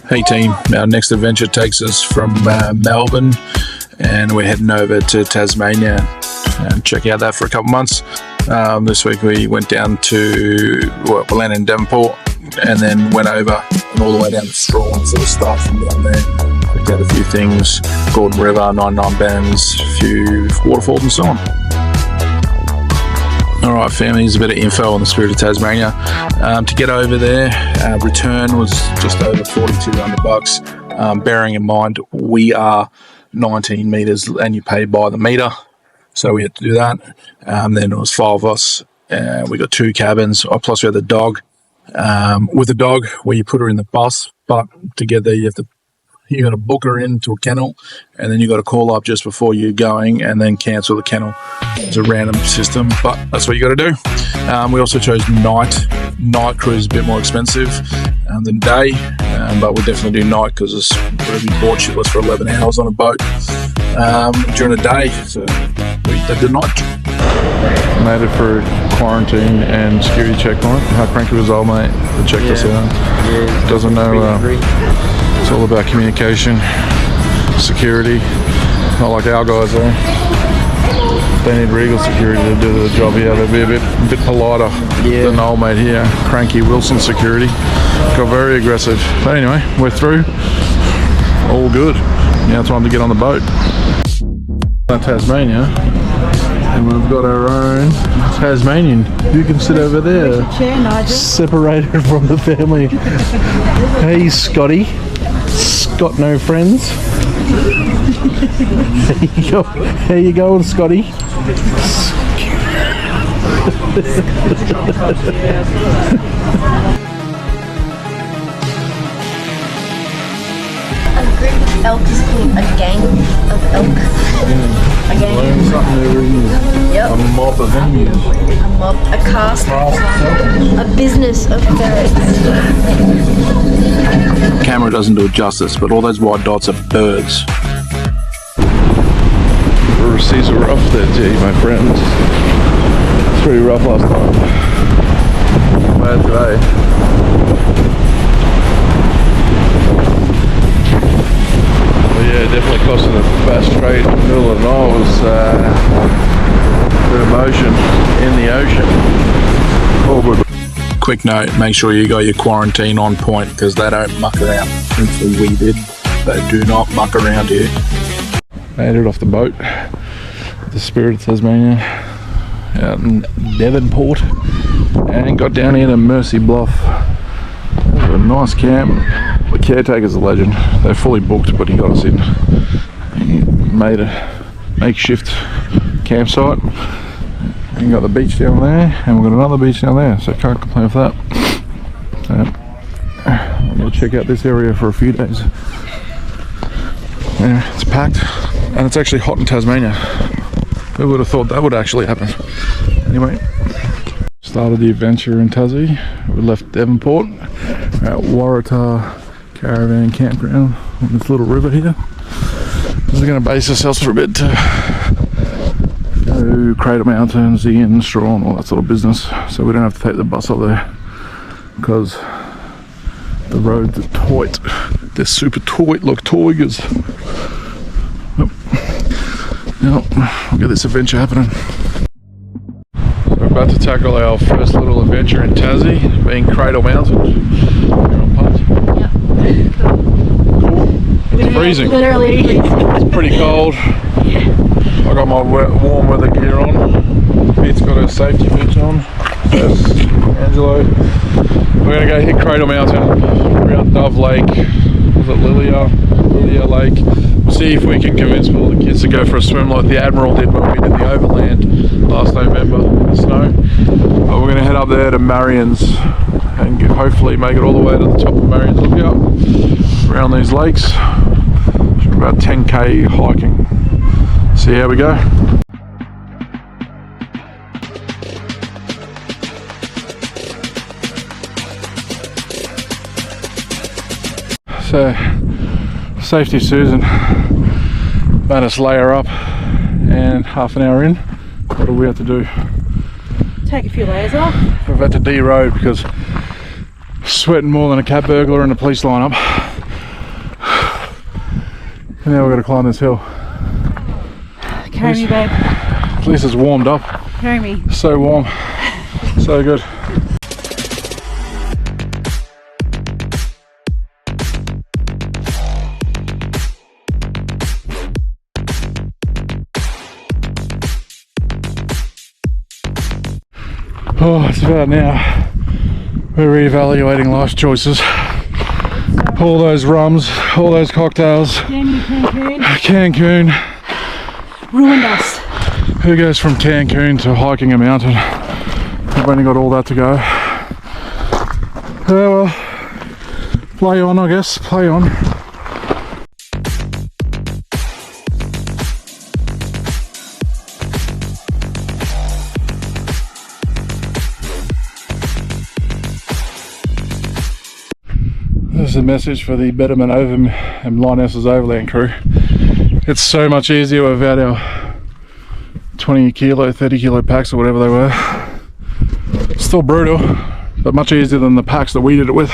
Hey team, our next adventure takes us from Melbourne and we're heading over to Tasmania and check out that for a couple months. This week we went down to, we landed in Devonport and then went over and all the way down to Strahan, so we start from down there. Checked out a few things, Gordon River, 99 Bends, a few waterfalls and so on. Alright family, here's a bit of info on the Spirit of Tasmania. To get over there, return was just over $4,200. Bearing in mind we are 19 metres and you pay by the metre, so we had to do that. Then it was 5 of us. We got 2 cabins, plus we had the dog. With the dog, where you put her in the bus, but together you got to book her into a kennel, and then you got to call up just before you're going, and then cancel the kennel. It's a random system, but that's what you got to do. We also chose night. Night cruise is a bit more expensive than day, but we'll definitely do night because it's going to be bored shitless for 11 hours on a boat during the day. So we did the night. Made it for quarantine and security checkpoint. How cranky was old mate that checked us out? Yeah, doesn't know. It's all about communication, security. Not like our guys though. They need regal security to do the job here. They'll be a bit politer than old mate here. Cranky Wilson security. Got very aggressive. But anyway, we're through. All good. Now it's time to get on the boat. Tasmania. And we've got our own Tasmanian. You can sit over there. Separated from the family. Hey Scotty. Got no friends. There you go. There you go, Scotty. A group of elk is called a gang of elk. A gang. Learn something every year. Yep. A mob of enemies. A mob. A cast. A business of ferrets. Camera doesn't do it justice, but all those white dots are birds. The seas are rough there, gee, my friends. It's pretty rough last time. Bad today. But yeah, definitely crossing the Bass Strait in the middle of the night was a bit of motion in the ocean. All good. Quick note, make sure you got your quarantine on point because they don't muck around. Thankfully we did. They do not muck around here. Made it off the boat. The Spirit of Tasmania out in Devonport and got down here to Mercy Bluff. It was a nice camp. The caretaker's a legend. They're fully booked, but he got us in. He made a makeshift campsite. You got the beach down there, and we've got another beach down there, so can't complain with that. I'm going to check out this area for a few days. Anyway, it's packed, and it's actually hot in Tasmania. Who would have thought that would actually happen? Anyway, started the adventure in Tassie. We left Devonport. We're at Waratah Caravan Campground on this little river here. We're going to base ourselves for a bit to go Cradle Mountain, Strahan, Strahan, all that sort of business. So we don't have to take the bus up there because the roads are tight. They're super tight like tigers. Yep, we'll get this adventure happening. So we're about to tackle our first little adventure in Tassie, being Cradle Mountain. You're on pumped? Yep. Cool. It's freezing. Literally. It's pretty cold. I got my warm weather gear on. Pete's got her safety boots on. There's Angelo. We're going to go hit Cradle Mountain around Dove Lake. Was it Lilia Lake? We'll see if we can convince all the kids to go for a swim like the Admiral did when we did the overland last November in the snow. But we're going to head up there to Marion's and hopefully make it all the way to the top of Marion's Lookout around these lakes. About 10k hiking. See how we go. So, safety Susan made us lay her up, and half an hour in, what do we have to do? Take a few layers off. We've had to de-road because sweating more than a cat burglar in a police lineup. And now we've got to climb this hill. Carry me, babe. At least it's warmed up. Carry me. So warm. So good. Oh, it's about now. We're reevaluating life's choices. All those rums, all those cocktails. Cancun. Ruined us. Who goes from Cancun to hiking a mountain? I've only got all that to go. Well, play on, I guess. Play on. This is a message for the Betterment and Lionesses Overland crew. It's so much easier without our 20 kilo, 30 kilo packs or whatever they were. Still brutal, but much easier than the packs that we did it with.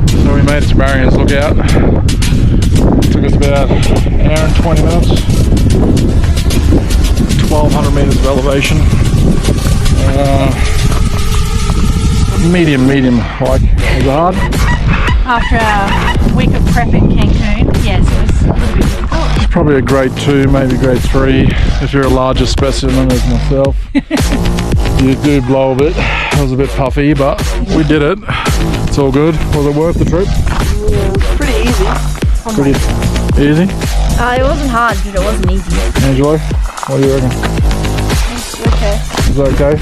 So we made it to Marion's Lookout. Took us about an hour and 20 minutes. 1,200 meters of elevation. Medium hike. Was it hard? After a week of prep in Cancun, yes, it was a little bit difficult. It's probably a grade 2, maybe grade 3 if you're a larger specimen as myself. You do blow a bit. It was a bit puffy, but we did it. It's all good. Was it worth the trip? Yeah, pretty easy. Pretty easy? It wasn't hard, but it wasn't easy. Angelo, what do you reckon? It's okay. Is that okay?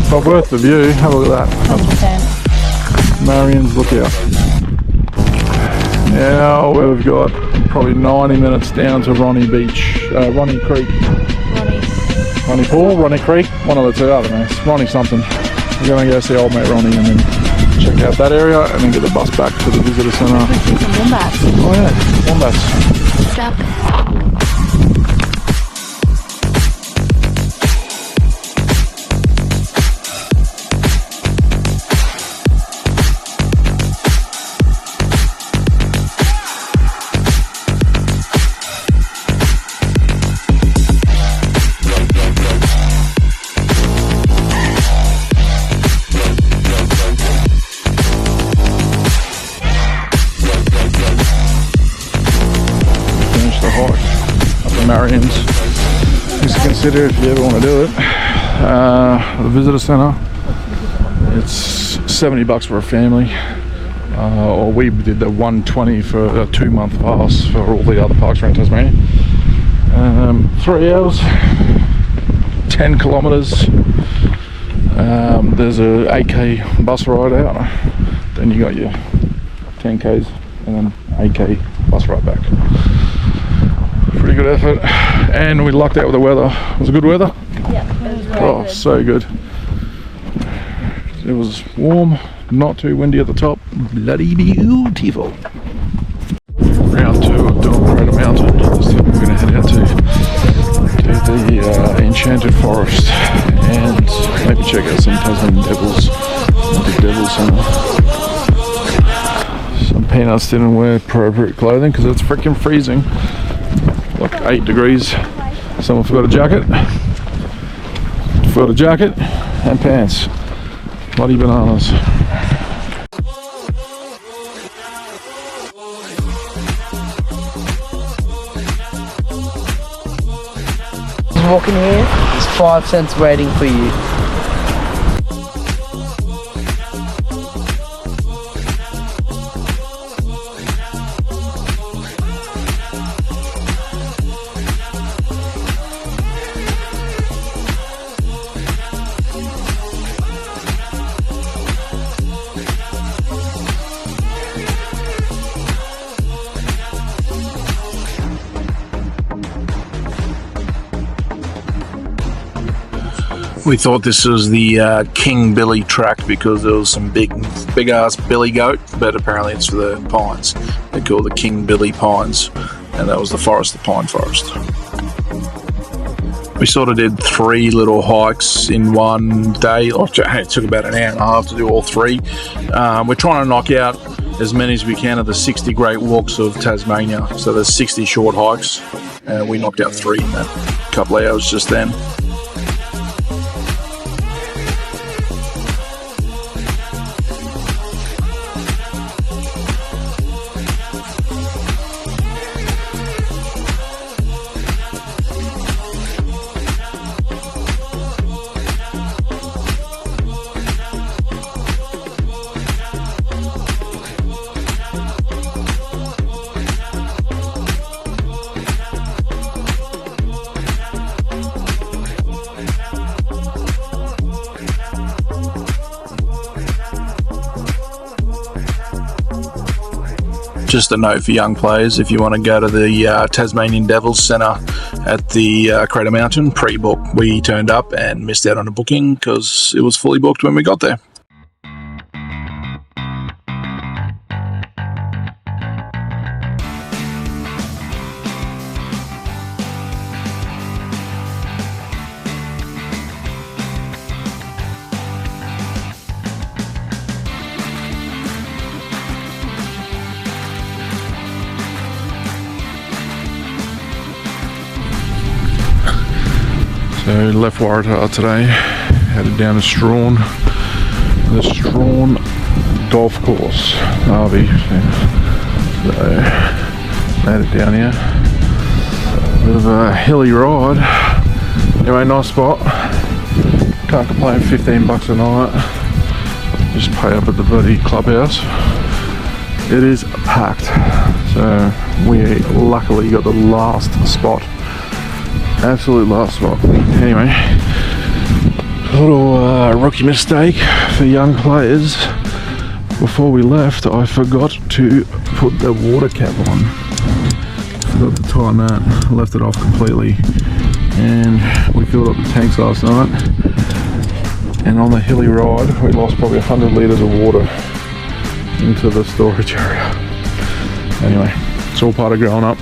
But worth the view. Have a look at that. 100%. Marion's Lookout. Now we've got probably 90 minutes down to Ronnie Creek. Ronnie Pool, Ronnie Creek, one of the two, I don't know. It's Ronnie something. We're going to go see old mate Ronnie and then check out that area and then get the bus back to the visitor centre. Let's see some wombats. Oh yeah, wombats. Stop. Marion's. Things to consider if you ever want to do it. The visitor centre, it's $70 for a family, or we did the 120 for a 2-month pass for all the other parks around Tasmania. 3 hours, 10 kilometres. There's a 8k bus ride out, then you got your 10k's and then 8k bus ride back. Pretty good effort, and we lucked out with the weather. Was it good weather? Yeah, it was very Oh, good. so good. It was warm, not too windy at the top. Bloody beautiful. Round 2 of doing Cradle Mountain. This time we're going to head out to the Enchanted Forest and maybe check out some Tasmanian Devils, the Devil Centre. Some peanuts didn't wear appropriate clothing because it's freaking freezing. Like 8 degrees. Someone forgot a jacket. Forgot a jacket and pants. Bloody bananas. Walking here, there's 5 cents waiting for you. We thought this was the King Billy track because there was some big ass billy goat, but apparently it's the pines. They call the King Billy Pines, and that was the forest, the pine forest. We sort of did 3 little hikes in one day. It took about an hour and a half to do all 3. We're trying to knock out as many as we can of the 60 great walks of Tasmania. So there's 60 short hikes. We knocked out 3 in that couple of hours just then. Just a note for young players, if you want to go to the Tasmanian Devils Centre at the Cradle Mountain, pre-book. We turned up and missed out on a booking because it was fully booked when we got there. So left Waratah today, headed down to Strahan, the Strahan golf course, RV. So made it down here. Bit of a hilly ride. Anyway, nice spot. Can't complain. $15 a night. Just pay up at the bloody clubhouse. It is packed. So we luckily got the last spot. Absolute last spot. Anyway, a little rookie mistake for young players. Before we left, I forgot to put the water cap on. Forgot to tighten that. Left it off completely. And we filled up the tanks last night. And on the hilly ride, we lost probably 100 litres of water into the storage area. Anyway, it's all part of growing up.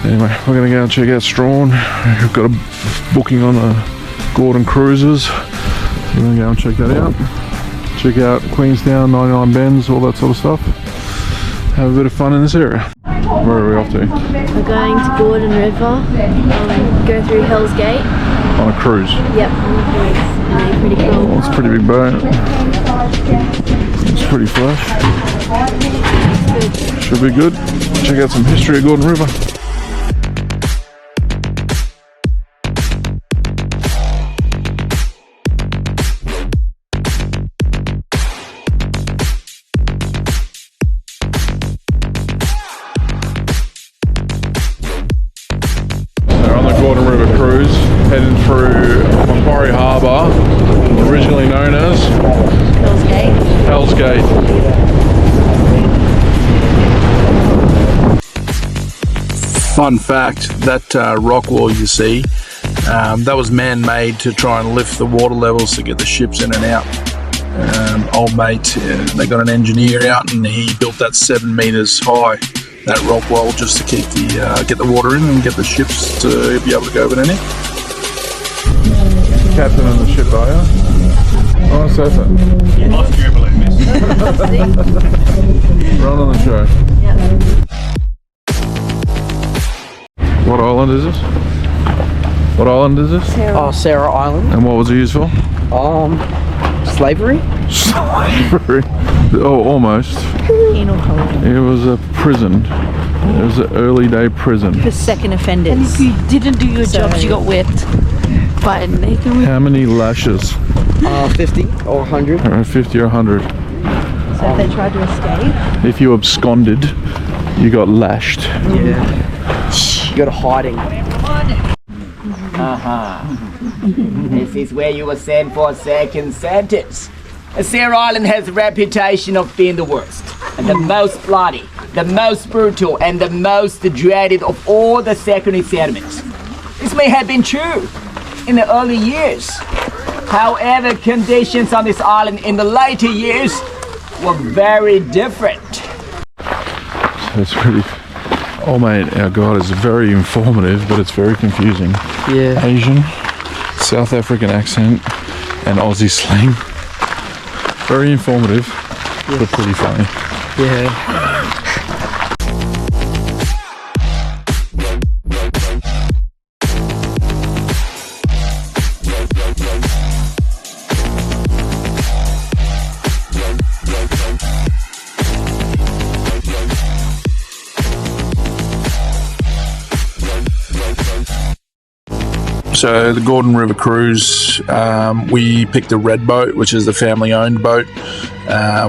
Anyway, we're going to go and check out Strahan. We've got a booking on the Gordon Cruises. So we're going to go and check that out. Check out Queenstown, 99 Bends, all that sort of stuff. Have a bit of fun in this area. Where are we off to? We're going to Gordon River, go through Hell's Gate. On a cruise? Yep, on a cruise. And pretty cool. Oh, it's a pretty big boat. It's pretty flush. Should be good. Check out some history of Gordon River. Gordon River cruise, heading through Macquarie Harbour, originally known as Hell's Gate. Hell's Gate. Fun fact, that rock wall you see, that was man-made to try and lift the water levels to get the ships in and out. Old mate, they got an engineer out and he built that 7 metres high, that rock wall, just to keep the get the water in and get the ships to be able to go over there. Captain on the ship, are you? Oh, so that. Lost your balloon, miss. Run on the show. Yep. What island is this? What island is this? Oh, Sarah Island. And what was it used for? Slavery? Slavery. Oh, almost. Penal colony. It was a prison. It was an early day prison. For second offenders. And if you didn't do your jobs, you got whipped. But How many lashes? 50 or 100. 50 or 100. so if they tried to escape. If you absconded, you got lashed. Yeah. You got a hiding. This is where you were sent for a second sentence. Sarah Island has a reputation of being the worst, and the most bloody, the most brutal, and the most dreaded of all the secondary settlements. This may have been true in the early years. However, conditions on this island in the later years were very different. It's pretty Oh mate, our guide is very informative, but it's very confusing. Yeah. Asian, South African accent, and Aussie slang. Very informative, but pretty funny. Yeah. So the Gordon River Cruise, we picked the red boat, which is the family-owned boat.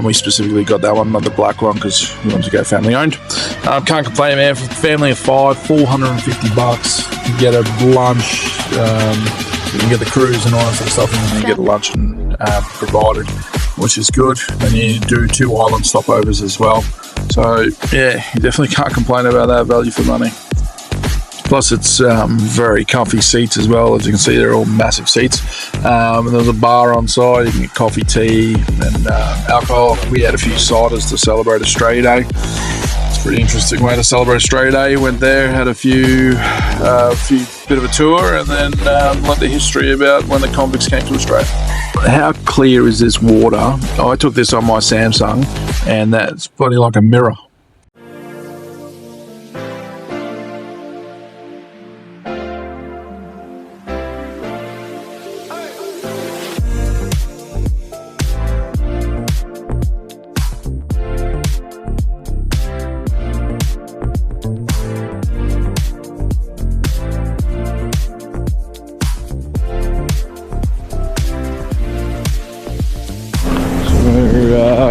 We specifically got that one, not the black one, because we wanted to go family-owned. Can't complain, man. For a family of 5, $450. You get a lunch, you can get the cruise and all that sort of stuff, and then you get a lunch and, provided, which is good. And you do 2 island stopovers as well. So yeah, you definitely can't complain about that, value for money. Plus it's very comfy seats as well. As you can see, they're all massive seats. And there's a bar on side. You can get coffee, tea, and alcohol. We had a few ciders to celebrate Australia Day. It's a pretty interesting way to celebrate Australia Day. Went there, had a few bit of a tour, and then learned the history about when the convicts came to Australia. How clear is this water? I took this on my Samsung, and that's bloody like a mirror.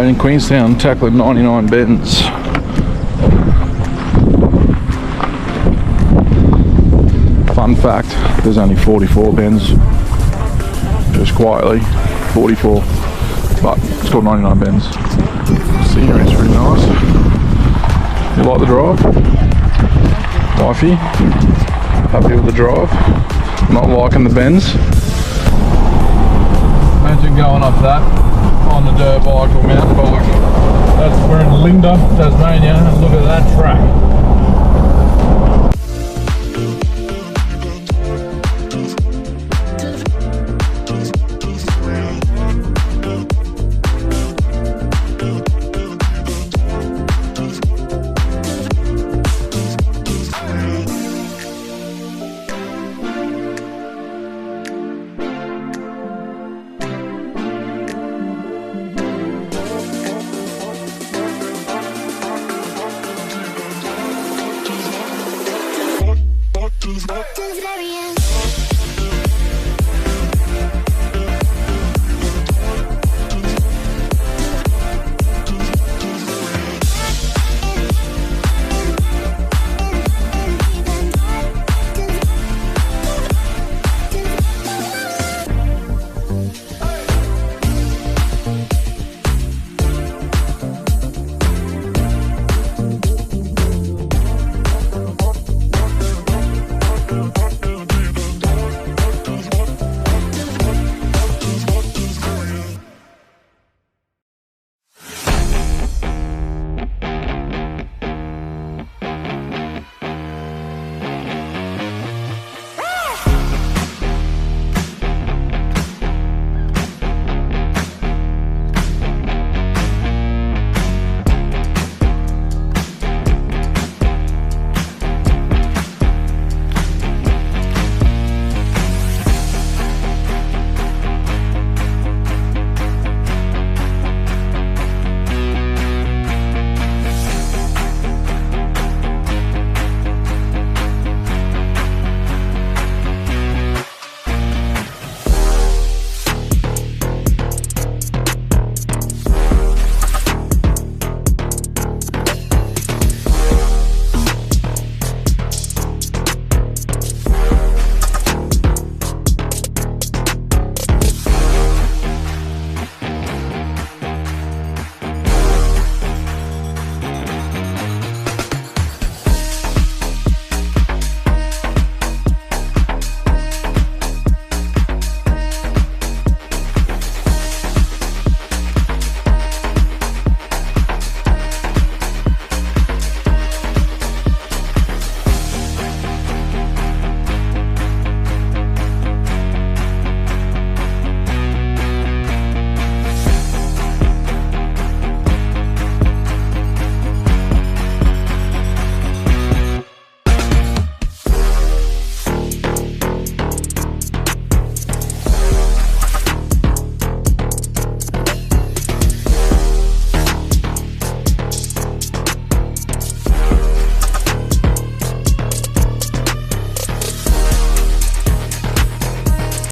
In Queenstown, tackling 99 bends. Fun fact, there's only 44 bends. Just quietly, 44. But it's called 99 bends. The scenery's pretty nice. You like the drive? Wifey? Happy with the drive? Not liking the bends? Imagine going up that on the dirt bike or mountain bike. We're in Linda, Tasmania, and look at that track.